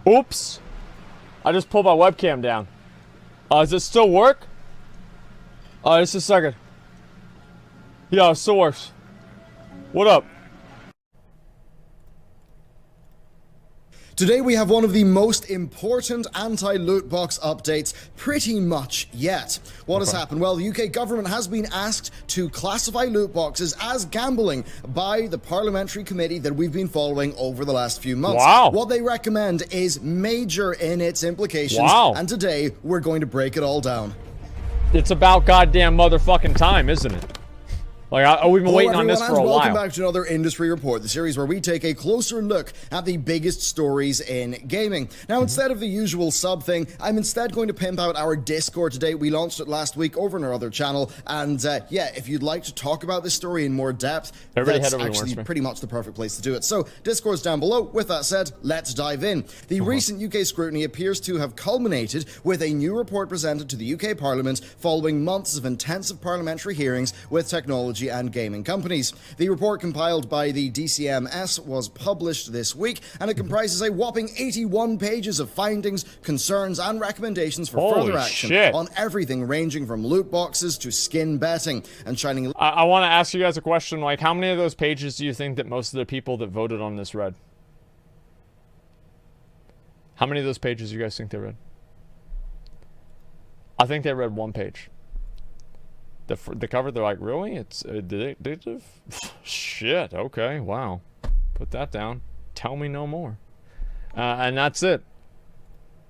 Oops. I just pulled my webcam down. Does it still work? Just a second. Yeah, it still works. What up? Today we have one of the most important anti-loot box updates pretty much yet. What has happened? Well, the UK government has been asked to classify loot boxes as gambling by the parliamentary committee that we've been following over the last few months. Wow. What they recommend is major in its implications, wow. And today we're going to break it all down. It's about goddamn motherfucking time, isn't it? Like, we've been waiting on this for a while. Welcome back to another Industry Report, the series where we take a closer look at the biggest stories in gaming. Now, instead of the usual sub thing, I'm instead going to pimp out our Discord today. We launched it last week over on our other channel, and yeah, if you'd like to talk about this story in more depth, that's actually pretty much the perfect place to do it. So, Discord's down below. With that said, let's dive in. The recent UK scrutiny appears to have culminated with a new report presented to the UK Parliament following months of intensive parliamentary hearings with technology and gaming companies. The report compiled by the DCMS was published this week, and it comprises a whopping 81 pages of findings, concerns, and recommendations for further action on everything ranging from loot boxes to skin betting and shining. I want to ask you guys a question. Like, how many of those pages do you think that most of the people that voted on this read? How many of those pages do you guys think they read? I think they read one page. The cover, they're like, really? It's addictive? Shit, okay, wow. Put that down. Tell me no more. And that's it.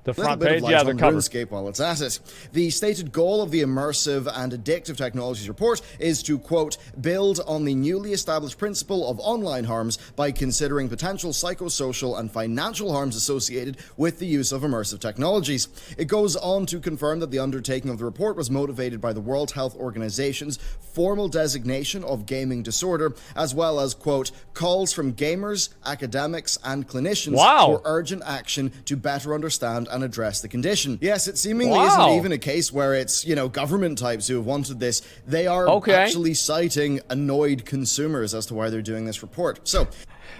The front page, yeah, the cover. RuneScape while it's at it. The stated goal of the Immersive and Addictive Technologies report is to, quote, build on the newly established principle of online harms by considering potential psychosocial and financial harms associated with the use of immersive technologies. It goes on to confirm that the undertaking of the report was motivated by the World Health Organization's formal designation of gaming disorder, as well as, quote, calls from gamers, academics, and clinicians for urgent action to better understand and address the condition. Yes, it seemingly isn't even a case where it's, you know, government types who have wanted this. They are actually citing annoyed consumers as to why they're doing this report. So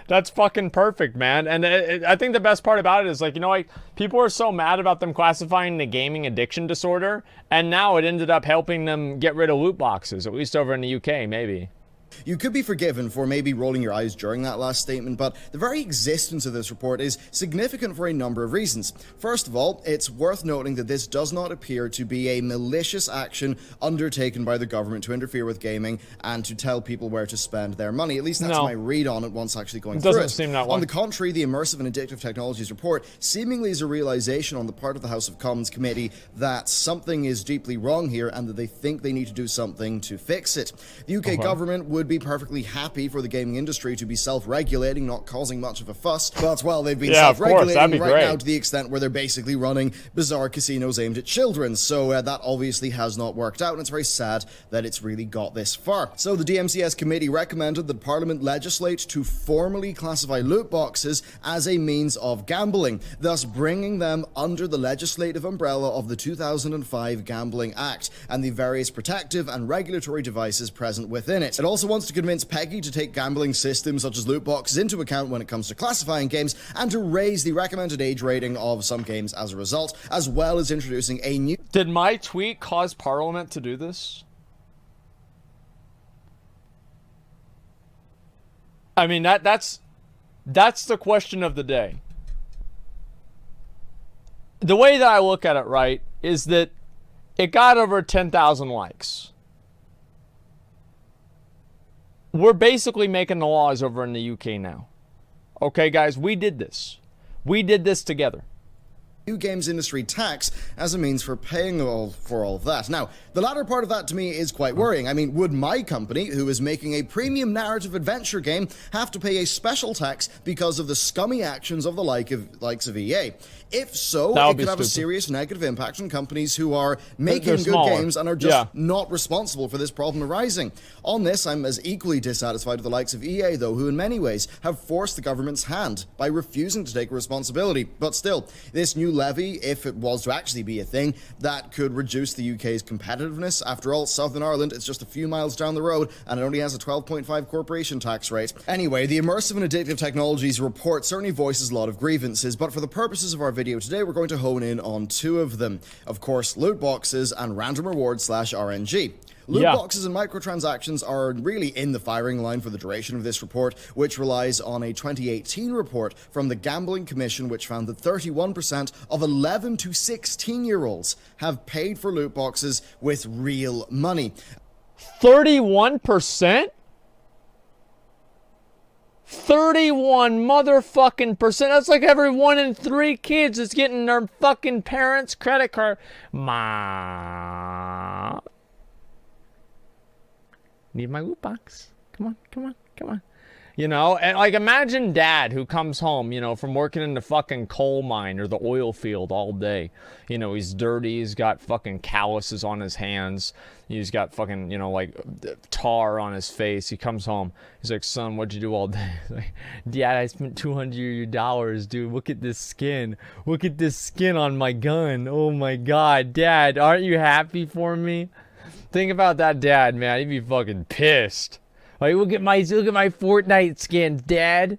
that's fucking perfect, man. And I think the best part about it is, like, you know, like, people are so mad about them classifying the gaming addiction disorder, and now it ended up helping them get rid of loot boxes, at least over in the UK, maybe. You could be forgiven for maybe rolling your eyes during that last statement, but the very existence of this report is significant for a number of reasons. First of all, it's worth noting that this does not appear to be a malicious action undertaken by the government to interfere with gaming and to tell people where to spend their money. At least that's my read on it once actually going through it. Doesn't seem that way. On the contrary, the Immersive and Addictive Technologies report seemingly is a realization on the part of the House of Commons committee that something is deeply wrong here and that they think they need to do something to fix it. The UK government would be perfectly happy for the gaming industry to be self-regulating, not causing much of a fuss. But, well, they've been self-regulating right now to the extent where they're basically running bizarre casinos aimed at children. So that obviously has not worked out, and it's very sad that it's really got this far. So the DMCS committee recommended that Parliament legislate to formally classify loot boxes as a means of gambling, thus bringing them under the legislative umbrella of the 2005 Gambling Act and the various protective and regulatory devices present within it. It also wants to convince PEGI to take gambling systems such as loot boxes into account when it comes to classifying games and to raise the recommended age rating of some games as a result, as well as introducing a new... Did my tweet cause Parliament to do this? I mean, that's the question of the day. The way that I look at it, right, is that it got over 10,000 likes. We're basically making the laws over in the UK now. Okay, guys, we did this. We did this together. New games industry tax as a means for paying for all of that. Now, the latter part of that to me is quite worrying. I mean, would my company, who is making a premium narrative adventure game, have to pay a special tax because of the scummy actions of the likes of EA? If so, it could have a serious negative impact on companies who are making good games and are just not responsible for this problem arising. On this, I'm as equally dissatisfied with the likes of EA, though, who in many ways have forced the government's hand by refusing to take responsibility. But still, this new levy, if it was to actually be a thing, that could reduce the UK's competitiveness. After all, Southern Ireland is just a few miles down the road, and it only has a 12.5 corporation tax rate. Anyway, the Immersive and Addictive Technologies report certainly voices a lot of grievances, but for the purposes of our video today, we're going to hone in on two of them. Of course, loot boxes and random rewards / RNG. Loot boxes and microtransactions are really in the firing line for the duration of this report, which relies on a 2018 report from the Gambling Commission, which found that 31% of 11 to 16-year-olds have paid for loot boxes with real money. 31%? 31 motherfucking percent. That's like every 1 in 3 kids is getting their fucking parents' credit card. Ma. Need my loot box. Come on, come on, come on. You know, and like imagine dad who comes home, you know, from working in the fucking coal mine or the oil field all day. You know, he's dirty, he's got fucking calluses on his hands. He's got fucking, you know, like tar on his face. He comes home. He's like, son, what'd you do all day? He's like, Dad, I spent $200, dude. Look at this skin. Look at this skin on my gun. Oh my God, Dad, aren't you happy for me? Think about that dad, man. He'd be fucking pissed. Like, look at my Fortnite skins, Dad.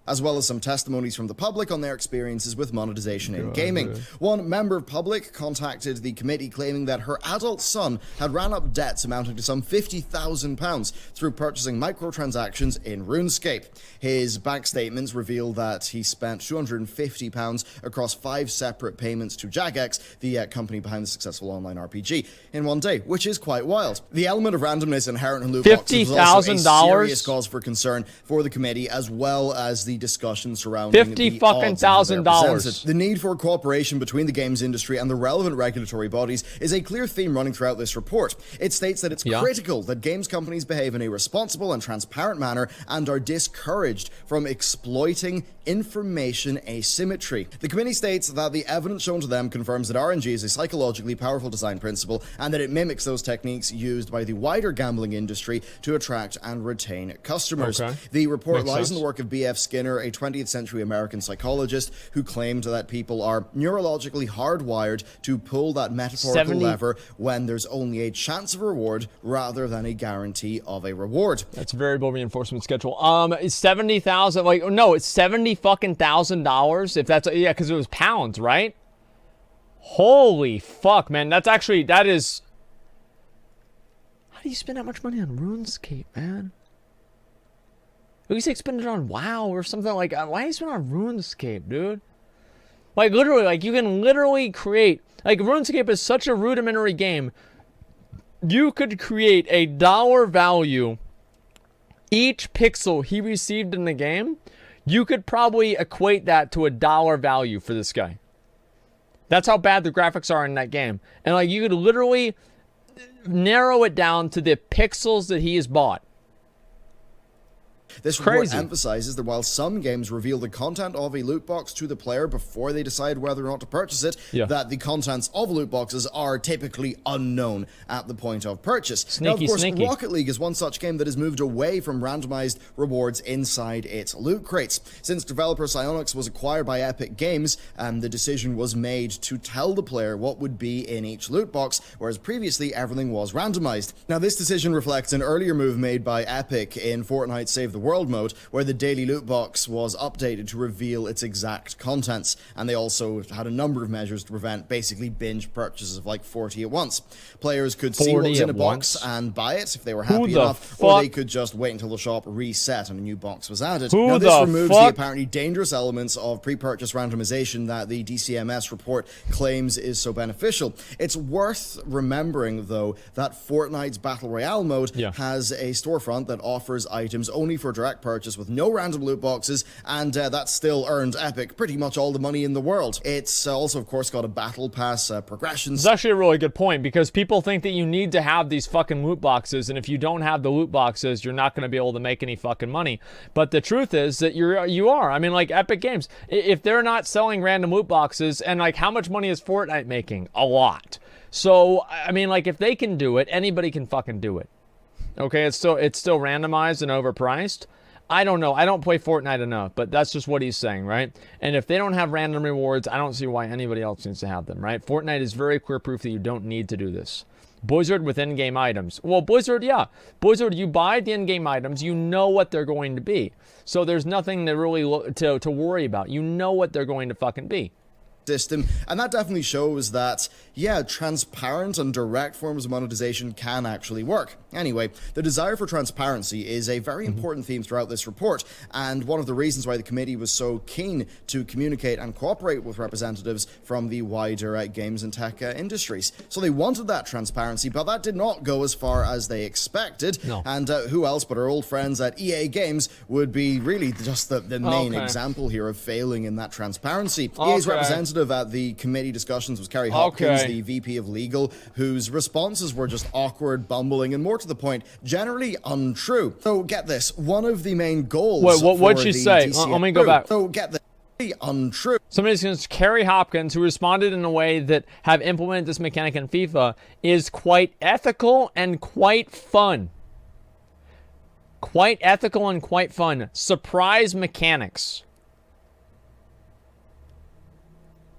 As well as some testimonies from the public on their experiences with monetization in gaming. One member of public contacted the committee claiming that her adult son had ran up debts amounting to some £50,000 through purchasing microtransactions in RuneScape. His bank statements reveal that he spent £250 across 5 separate payments to Jagex, the company behind the successful online RPG, in one day, which is quite wild. The element of randomness inherent in loot boxes was also a serious cause for concern for the committee, as well as the discussion surrounding $50,000. The need for cooperation between the games industry and the relevant regulatory bodies is a clear theme running throughout this report. It states that it's critical that games companies behave in a responsible and transparent manner and are discouraged from exploiting information asymmetry. The committee states that the evidence shown to them confirms that RNG is a psychologically powerful design principle and that it mimics those techniques used by the wider gambling industry to attract and retain customers. The report lies in the work of B.F. Skinner, a 20th century American psychologist who claimed that people are neurologically hardwired to pull that metaphorical lever when there's only a chance of a reward rather than a guarantee of a reward. That's variable reinforcement schedule. It's 70,000. Like, no, it's $70,000. If that's because it was pounds, right? Holy fuck, man. That's actually that is. How do you spend that much money on RuneScape, man? At least spend it on WoW or something like that. Why do you spend it on RuneScape, dude? Like, literally, like, you can literally create... Like, RuneScape is such a rudimentary game. You could create a dollar value. Each pixel he received in the game, you could probably equate that to a dollar value for this guy. That's how bad the graphics are in that game. And, like, you could literally narrow it down to the pixels that he has bought. This report emphasizes that while some games reveal the content of a loot box to the player before they decide whether or not to purchase it, that the contents of loot boxes are typically unknown at the point of purchase. Now, of course, Rocket League is one such game that has moved away from randomized rewards inside its loot crates. Since developer Psyonix was acquired by Epic Games, the decision was made to tell the player what would be in each loot box, whereas previously everything was randomized. Now, this decision reflects an earlier move made by Epic in Fortnite Save the World mode, where the daily loot box was updated to reveal its exact contents, and they also had a number of measures to prevent basically binge purchases of like 40 at once. Players could see what was in a box and buy it if they were happy enough, or they could just wait until the shop reset and a new box was added. Now, this removes the apparently dangerous elements of pre-purchase randomization that the DCMS report claims is so beneficial. It's worth remembering, though, that Fortnite's Battle Royale mode has a storefront that offers items only for direct purchase with no random loot boxes, and that still earned Epic pretty much all the money in the world. It's also, of course, got a battle pass progressions. It's actually a really good point, because people think that you need to have these fucking loot boxes, and if you don't have the loot boxes, you're not going to be able to make any fucking money. But the truth is that you are. I mean, like, Epic Games, if they're not selling random loot boxes, and like, how much money is Fortnite making? A lot. So, I mean, like, if they can do it, anybody can fucking do it. Okay, it's still randomized and overpriced. I don't know. I don't play Fortnite enough, but that's just what he's saying, right? And if they don't have random rewards, I don't see why anybody else needs to have them, right? Fortnite is very clear proof that you don't need to do this. Blizzard with in-game items. Well, Blizzard, yeah. Blizzard, you buy the in-game items, you know what they're going to be. So there's nothing to really to worry about. You know what they're going to fucking be. System, and that definitely shows that, yeah, transparent and direct forms of monetization can actually work. Anyway, the desire for transparency is a very important theme throughout this report, and one of the reasons why the committee was so keen to communicate and cooperate with representatives from the wider games and tech industries. So they wanted that transparency, but that did not go as far as they expected. No. And who else but our old friends at EA Games would be really just the main example here of failing in that transparency. EA's representative at the committee discussions was Kerry Hopkins, the VP of Legal, whose responses were just awkward, bumbling, and more to the point, generally untrue. So get this, one of the main goals what'd she say? Let me go back. So get this, untrue. Somebody's going to Kerry Hopkins, who responded in a way that have implemented this mechanic in FIFA, is quite ethical and quite fun. Quite ethical and quite fun. Surprise mechanics.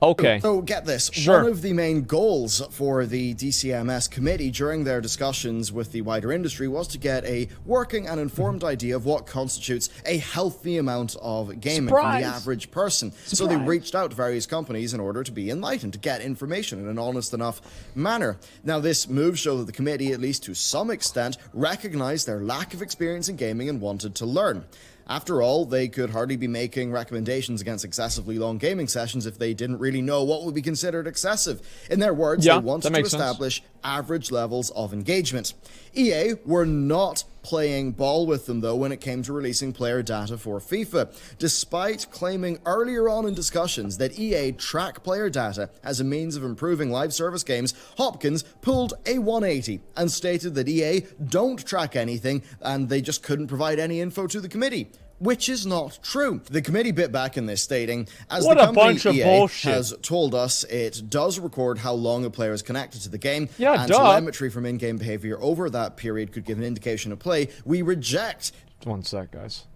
Okay. So get this, one of the main goals for the DCMS committee during their discussions with the wider industry was to get a working and informed idea of what constitutes a healthy amount of gaming from the average person. So they reached out to various companies in order to be enlightened, to get information in an honest enough manner. Now this move showed that the committee, at least to some extent, recognized their lack of experience in gaming and wanted to learn. After all, they could hardly be making recommendations against excessively long gaming sessions if they didn't really know what would be considered excessive. In their words, they wanted to establish average levels of engagement. EA were not playing ball with them, though, when it came to releasing player data for FIFA. Despite claiming earlier on in discussions that EA track player data as a means of improving live service games, Hopkins pulled a 180 and stated that EA don't track anything and they just couldn't provide any info to the committee. Which is not true. The committee bit back in this, stating, as the company EA has told us, it does record how long a player is connected to the game, and telemetry from in-game behavior over that period could give an indication of play. We reject... One sec, guys.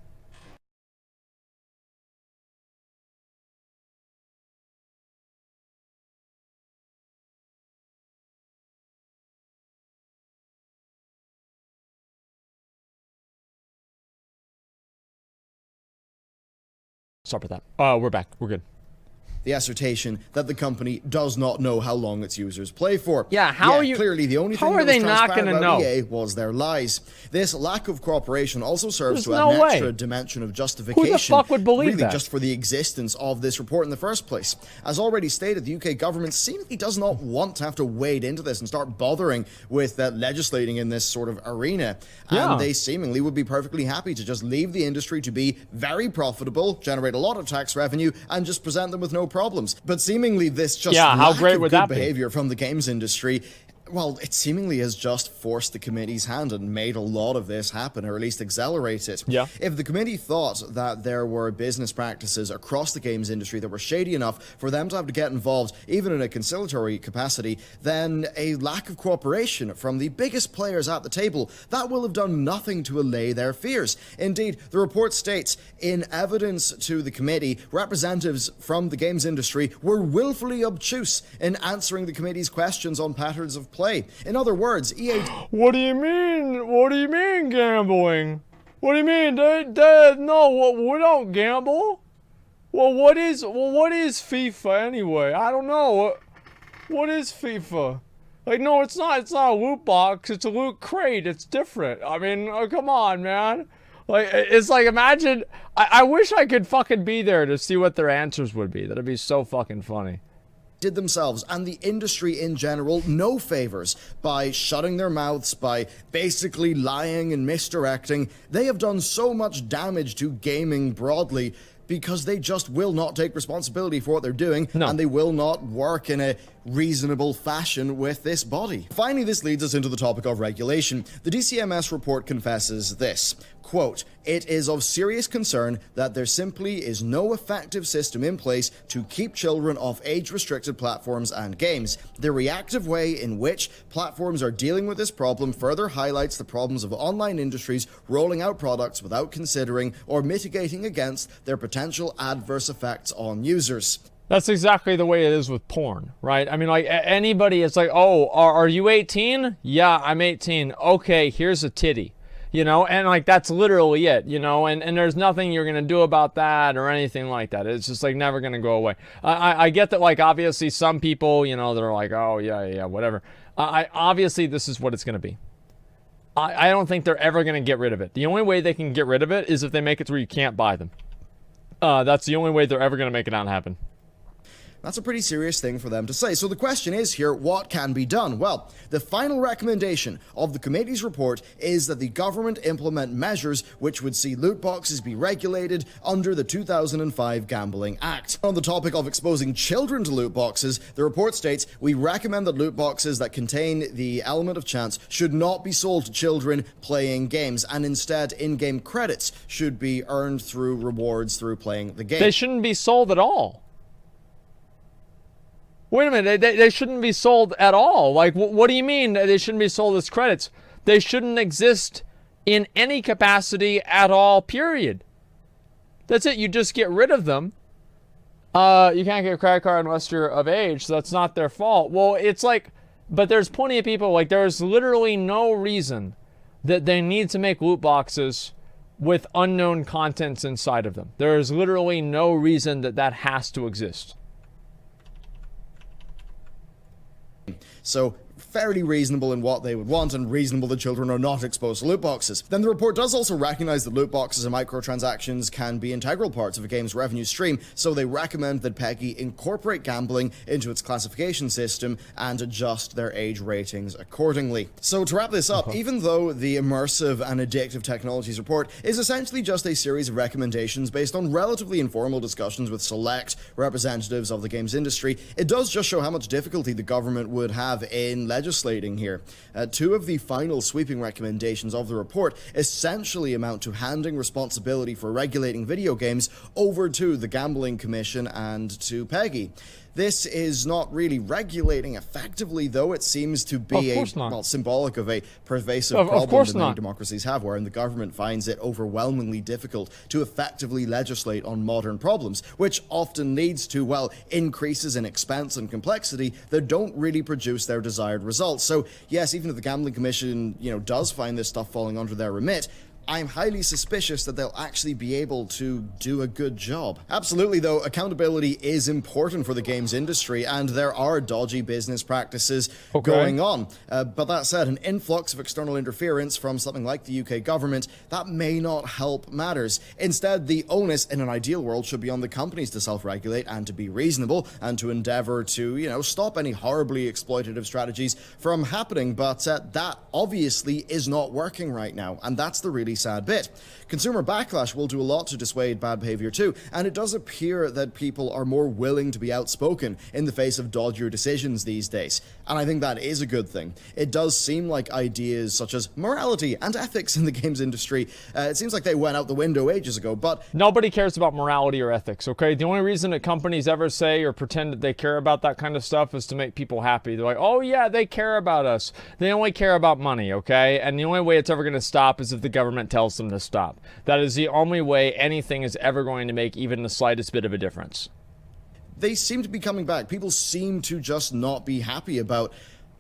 Sorry about that. We're back. We're good. The assertion that the company does not know how long its users play for. Yeah, how are you... Clearly, the only thing that was transparent about EA was their lies. This lack of cooperation also serves to add an extra dimension of justification. Who the fuck would believe that? Just for the existence of this report in the first place. As already stated, the UK government seemingly does not want to have to wade into this and start bothering with legislating in this sort of arena. And they seemingly would be perfectly happy to just leave the industry to be very profitable, generate a lot of tax revenue, and just present them with no problems. But seemingly this just how great would that be? Behavior from the games industry, well, it seemingly has just forced the committee's hand and made a lot of this happen, or at least accelerate it. Yeah. If the committee thought that there were business practices across the games industry that were shady enough for them to have to get involved, even in a conciliatory capacity, then a lack of cooperation from the biggest players at the table, that will have done nothing to allay their fears. Indeed, the report states, in evidence to the committee, representatives from the games industry were willfully obtuse in answering the committee's questions on patterns of play. In other words, EA... What do you mean? What do you mean gambling? What do you mean? No, we don't gamble. Well, what is FIFA anyway? I don't know. What is FIFA? Like, no, it's not a loot box. It's a loot crate. It's different. I mean, come on, man. Like, it's like, imagine... I wish I could fucking be there to see what their answers would be. That'd be so fucking funny. Did themselves and the industry in general no favors by shutting their mouths, by basically lying and misdirecting. They have done so much damage to gaming broadly because they just will not take responsibility for what they're doing, and they will not work in a reasonable fashion with this body. Finally, this leads us into the topic of regulation. The DCMS report confesses this, Quote, "It is of serious concern that there simply is no effective system in place to keep children off age-restricted platforms and games. The reactive way in which platforms are dealing with this problem further highlights the problems of online industries rolling out products without considering or mitigating against their potential adverse effects on users." That's exactly the way it is with porn, right? I mean, like, anybody, it's like, oh, are you 18? Yeah, I'm 18. Okay, here's a titty. You know, and like that's literally it, you know, and there's nothing you're going to do about that or anything like that. It's just like never going to go away. I get that, like, obviously some people, you know, they're like, oh, yeah, whatever. Obviously, this is what it's going to be. I don't think they're ever going to get rid of it. The only way they can get rid of it is if they make it where you can't buy them. That's the only way they're ever going to make it not happen. That's a pretty serious thing for them to say. So the question is here, what can be done? Well, the final recommendation of the committee's report is that the government implement measures which would see loot boxes be regulated under the 2005 Gambling Act. On the topic of exposing children to loot boxes, the report states, "We recommend that loot boxes that contain the element of chance should not be sold to children playing games, and instead in-game credits should be earned through rewards through playing the game." They shouldn't be sold at all. Wait a minute, they shouldn't be sold at all. Like, what do you mean they shouldn't be sold as credits? They shouldn't exist in any capacity at all, period. That's it, you just get rid of them. You can't get a credit card unless you're of age, so that's not their fault. Well, it's like, but there's plenty of people, like, there's literally no reason that they need to make loot boxes with unknown contents inside of them. There is literally no reason that that has to exist. So, fairly reasonable in what they would want, and reasonable that children are not exposed to loot boxes. Then the report does also recognize that loot boxes and microtransactions can be integral parts of a game's revenue stream, so they recommend that PEGI incorporate gambling into its classification system and adjust their age ratings accordingly. So to wrap this up, even though the Immersive and Addictive Technologies report is essentially just a series of recommendations based on relatively informal discussions with select representatives of the games industry, it does just show how much difficulty the government would have in legislating here. Two of the final sweeping recommendations of the report essentially amount to handing responsibility for regulating video games over to the Gambling Commission and to PEGI. This is not really regulating effectively, though it seems to be symbolic of a pervasive problem that many democracies have, wherein the government finds it overwhelmingly difficult to effectively legislate on modern problems, which often leads to, well, increases in expense and complexity that don't really produce their desired results. So, yes, even if the Gambling Commission, does find this stuff falling under their remit, I'm highly suspicious that they'll actually be able to do a good job. Absolutely, though, accountability is important for the games industry, and there are dodgy business practices going on. But that said, an influx of external interference from something like the UK government, that may not help matters. Instead, the onus in an ideal world should be on the companies to self-regulate and to be reasonable and to endeavor to, stop any horribly exploitative strategies from happening. But that obviously is not working right now, and that's the really sad bit. Consumer backlash will do a lot to dissuade bad behavior too, and it does appear that people are more willing to be outspoken in the face of dodgier decisions these days, and I think that is a good thing. It does seem like ideas such as morality and ethics in the games industry, it seems like they went out the window ages ago, but nobody cares about morality or ethics, okay? The only reason that companies ever say or pretend that they care about that kind of stuff is to make people happy. They're like, oh yeah, they care about us. They only care about money, okay? And the only way it's ever going to stop is if the government tells them to stop. That is the only way anything is ever going to make even the slightest bit of a difference. They seem to be coming back. People seem to just not be happy about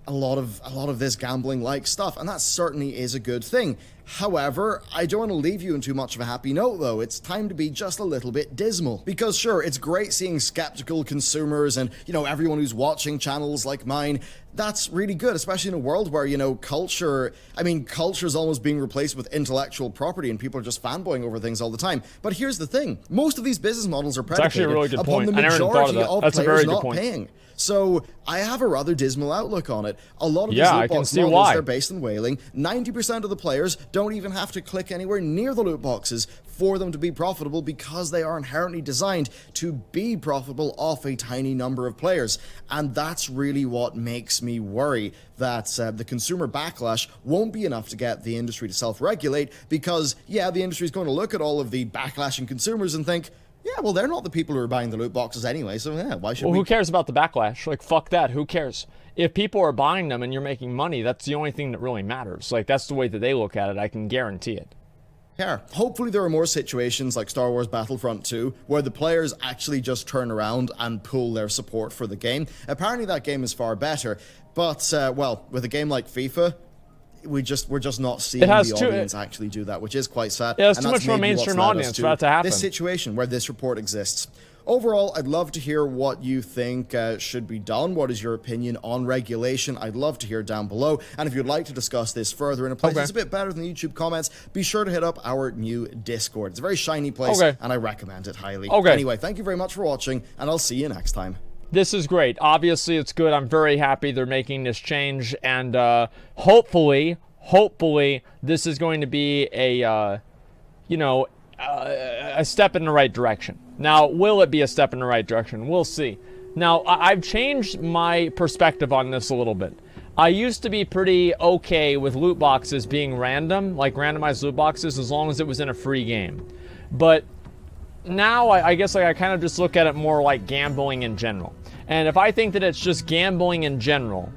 a lot of this gambling-like stuff, and that certainly is a good thing. However, I don't want to leave you in too much of a happy note, though. It's time to be just a little bit dismal. Because sure, it's great seeing skeptical consumers and, everyone who's watching channels like mine. That's really good, especially in a world where, culture's almost being replaced with intellectual property and people are just fanboying over things all the time. But here's the thing. Most of these business models are predicated upon the majority of players not paying. So, I have a rather dismal outlook on it. A lot of these loot box models, they're based in whaling. 90% of the players don't even have to click anywhere near the loot boxes. for them to be profitable because they are inherently designed to be profitable off a tiny number of players. And that's really what makes me worry that the consumer backlash won't be enough to get the industry to self-regulate because, yeah, the industry is going to look at all of the backlashing consumers and think, yeah, well, they're not the people who are buying the loot boxes anyway, so yeah, why should we? Well, who cares about the backlash? Like, fuck that. Who cares? If people are buying them and you're making money, that's the only thing that really matters. Like, that's the way that they look at it. I can guarantee it. Yeah, hopefully there are more situations like Star Wars Battlefront 2 where the players actually just turn around and pull their support for the game. Apparently that game is far better, but, well, with a game like FIFA, we're just not seeing the audience actually do that, which is quite sad. Yeah, it's too much for a mainstream audience for that to happen. This situation where this report exists. Overall, I'd love to hear what you think should be done. What is your opinion on regulation? I'd love to hear down below. And if you'd like to discuss this further in a place that's a bit better than the YouTube comments, be sure to hit up our new Discord. It's a very shiny place, and I recommend it highly. Anyway, thank you very much for watching, and I'll see you next time. This is great. Obviously, it's good. I'm very happy they're making this change, and hopefully, this is going to be a, a step in the right direction. Now, will it be a step in the right direction? We'll see. Now, I've changed my perspective on this a little bit. I used to be pretty okay with loot boxes being random, like randomized loot boxes, as long as it was in a free game. But now, I guess I kind of just look at it more like gambling in general. And if I think that it's just gambling in general,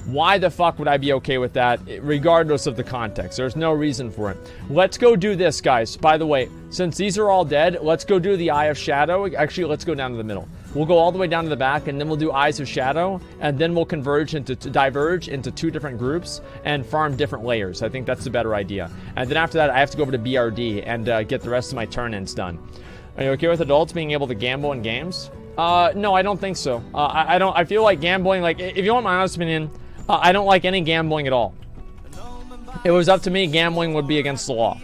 why the fuck would I be okay with that, regardless of the context? There's no reason for it. Let's go do this, guys. By the way, since these are all dead, let's go do the Eye of Shadow. Actually, let's go down to the middle. We'll go all the way down to the back, and then we'll do Eyes of Shadow, and then we'll diverge into two different groups and farm different layers. I think that's the better idea. And then after that, I have to go over to BRD and get the rest of my turn-ins done. Are you okay with adults being able to gamble in games? No, I don't think so. I feel like gambling, like, if you want my honest opinion, I don't like any gambling at all. If it was up to me, gambling would be against the law.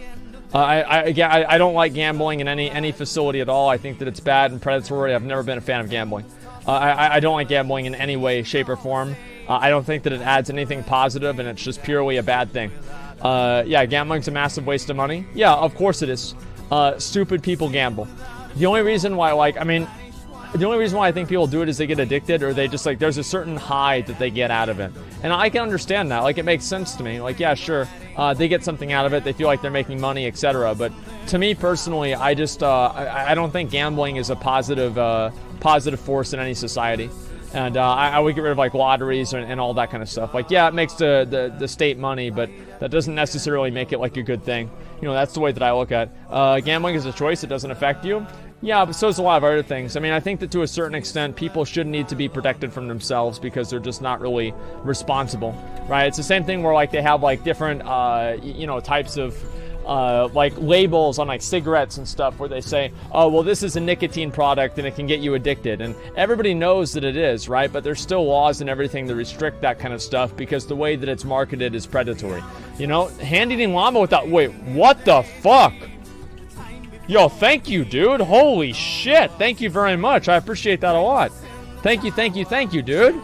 I don't like gambling in any facility at all. I think that it's bad and predatory. I've never been a fan of gambling. I don't like gambling in any way, shape, or form. I don't think that it adds anything positive, and it's just purely a bad thing. Yeah, gambling's a massive waste of money. Yeah, of course it is. Stupid people gamble. The only reason why, the only reason why I think people do it is they get addicted, or they just, like, there's a certain high that they get out of it. And I can understand that. Like, it makes sense to me. Like, yeah, sure, they get something out of it. They feel like they're making money, etc. But to me personally, I just, I don't think gambling is a positive force in any society. And I would get rid of, like, lotteries and all that kind of stuff. Like, yeah, it makes the state money, but that doesn't necessarily make it, like, a good thing. You know, that's the way that I look at it. Gambling is a choice. It doesn't affect you. Yeah, but so is a lot of other things. I mean, I think that to a certain extent, people should need to be protected from themselves because they're just not really responsible, right? It's the same thing where, like, they have, like, different, types of, like, labels on, like, cigarettes and stuff where they say, oh, well, this is a nicotine product and it can get you addicted. And everybody knows that it is, right? But there's still laws and everything that restrict that kind of stuff because the way that it's marketed is predatory. You know, hand-eating llama without... Wait, what the fuck? Yo, thank you, dude. Holy shit. Thank you very much. I appreciate that a lot. Thank you, dude.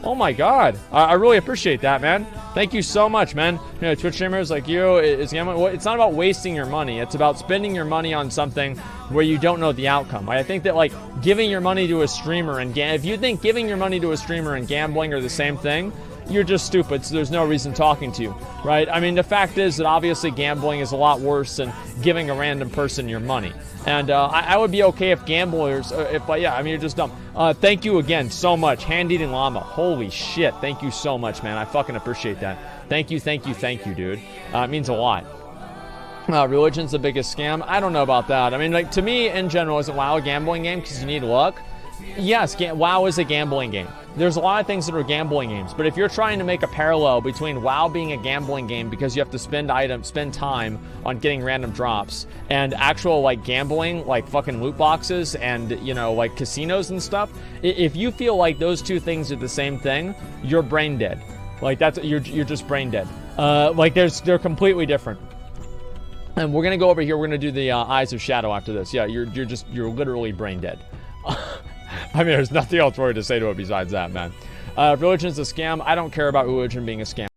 Oh my god. I really appreciate that, man. Thank you so much, man. You know, Twitch streamers like you, it's not about wasting your money. It's about spending your money on something where you don't know the outcome. I think that, like, giving your money to a streamer and if you think giving your money to a streamer and gambling are the same thing, you're just stupid, so there's no reason talking to you, right? I mean, the fact is that obviously gambling is a lot worse than giving a random person your money. And I would be okay if gamblers, you're just dumb. Thank you again so much. Hand-eating llama. Holy shit. Thank you so much, man. I fucking appreciate that. Thank you, dude. It means a lot. Religion's the biggest scam. I don't know about that. I mean, like, to me, in general, is WoW a gambling game because you need luck? Yes, WoW is a gambling game. There's a lot of things that are gambling games, but if you're trying to make a parallel between WoW being a gambling game because you have to spend time on getting random drops, and actual, like, gambling, like fucking loot boxes and, you know, like casinos and stuff, if you feel like those two things are the same thing, you're brain dead. Like, you're just brain dead. Like, they're completely different. And we're gonna go over here. We're gonna do the Eyes of Shadow after this. Yeah, you're literally brain dead. I mean, there's nothing else for you to say to it besides that, man. Religion's a scam. I don't care about religion being a scam.